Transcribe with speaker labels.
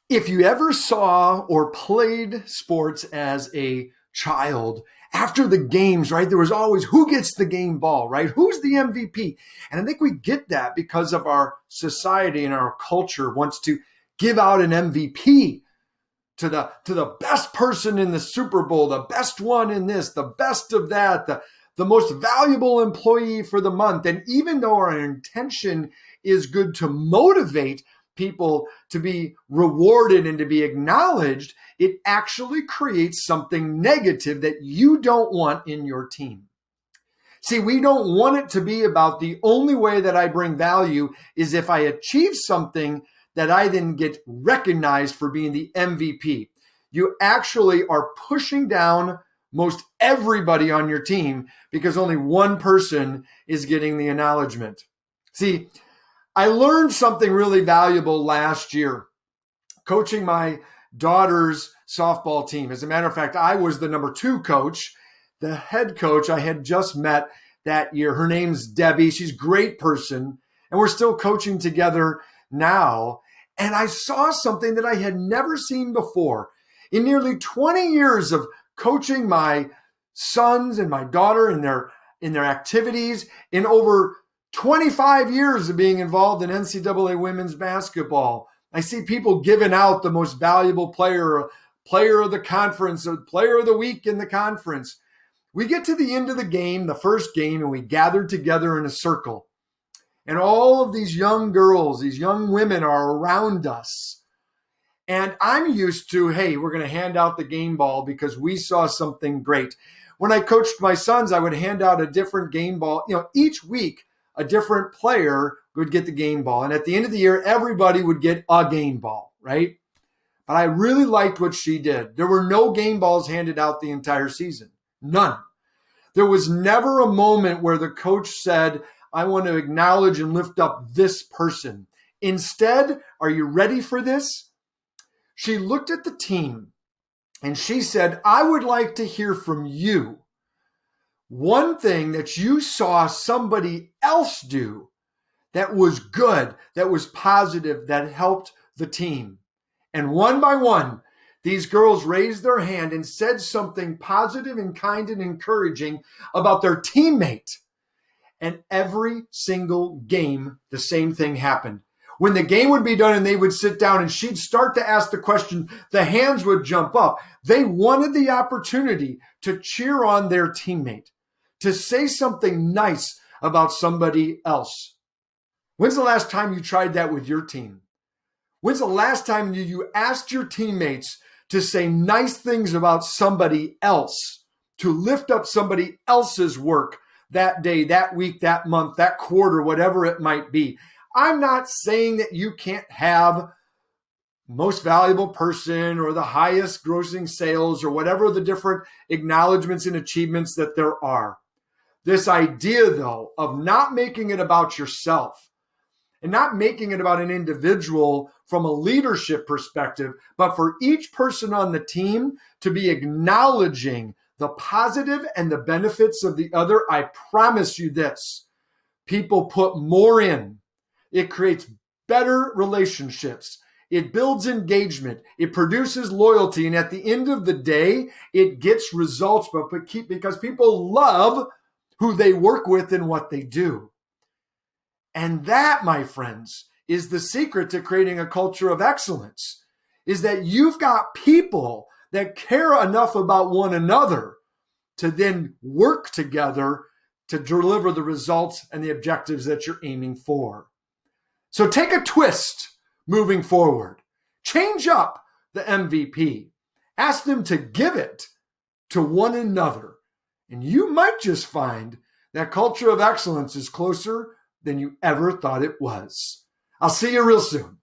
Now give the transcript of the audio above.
Speaker 1: If you ever saw or played sports as a child, after the games, right, there was always who gets the game ball, right? Who's the MVP? And I think we get that because of our society and our culture wants to give out an MVP to the best person in the Super Bowl, the best one in this, the best of that, the most valuable employee for the month. And even though our intention is good to motivate people to be rewarded and to be acknowledged, it actually creates something negative that you don't want in your team. See, we don't want it to be about the only way that I bring value is if I achieve something that I then get recognized for being the MVP. You actually are pushing down most everybody on your team because only one person is getting the acknowledgement. See, I learned something really valuable last year coaching my daughter's softball team. As a matter of fact, I was the number 2 coach. The head coach I had just met that year. Her name's Debbie. She's a great person. And we're still coaching together now. And I saw something that I had never seen before. In nearly 20 years of coaching my sons and my daughter in their activities, in over 25 years of being involved in NCAA women's basketball, I see people giving out the most valuable player of the conference, or player of the week in the conference. We get to the end of the game, the first game, and we gather together in a circle. And all of these young girls, these young women are around us. And I'm used to, hey, we're going to hand out the game ball because we saw something great. When I coached my sons, I would hand out a different game ball. Each week, a different player would get the game ball. And at the end of the year, everybody would get a game ball, right? But I really liked what she did. There were no game balls handed out the entire season. None. There was never a moment where the coach said, I want to acknowledge and lift up this person. Instead, are you ready for this? She looked at the team and she said, I would like to hear from you one thing that you saw somebody else do that was good, that was positive, that helped the team. And one by one, these girls raised their hand and said something positive and kind and encouraging about their teammate. And every single game, the same thing happened. When the game would be done and they would sit down and she'd start to ask the question, the hands would jump up. They wanted the opportunity to cheer on their teammate, to say something nice about somebody else. When's the last time you tried that with your team? When's the last time you asked your teammates to say nice things about somebody else, to lift up somebody else's work that day, that week, that month, that quarter, whatever it might be? I'm not saying that you can't have most valuable person or the highest grossing sales or whatever the different acknowledgments and achievements that there are. This idea, though, of not making it about yourself and not making it about an individual from a leadership perspective, but for each person on the team to be acknowledging the positive and the benefits of the other, I promise you this, people put more in. It creates better relationships. It builds engagement. It produces loyalty. And at the end of the day, it gets results because people love who they work with and what they do. And that, my friends, is the secret to creating a culture of excellence, is that you've got people that care enough about one another to then work together to deliver the results and the objectives that you're aiming for. So take a twist moving forward. Change up the MVP. Ask them to give it to one another. And you might just find that culture of excellence is closer than you ever thought it was. I'll see you real soon.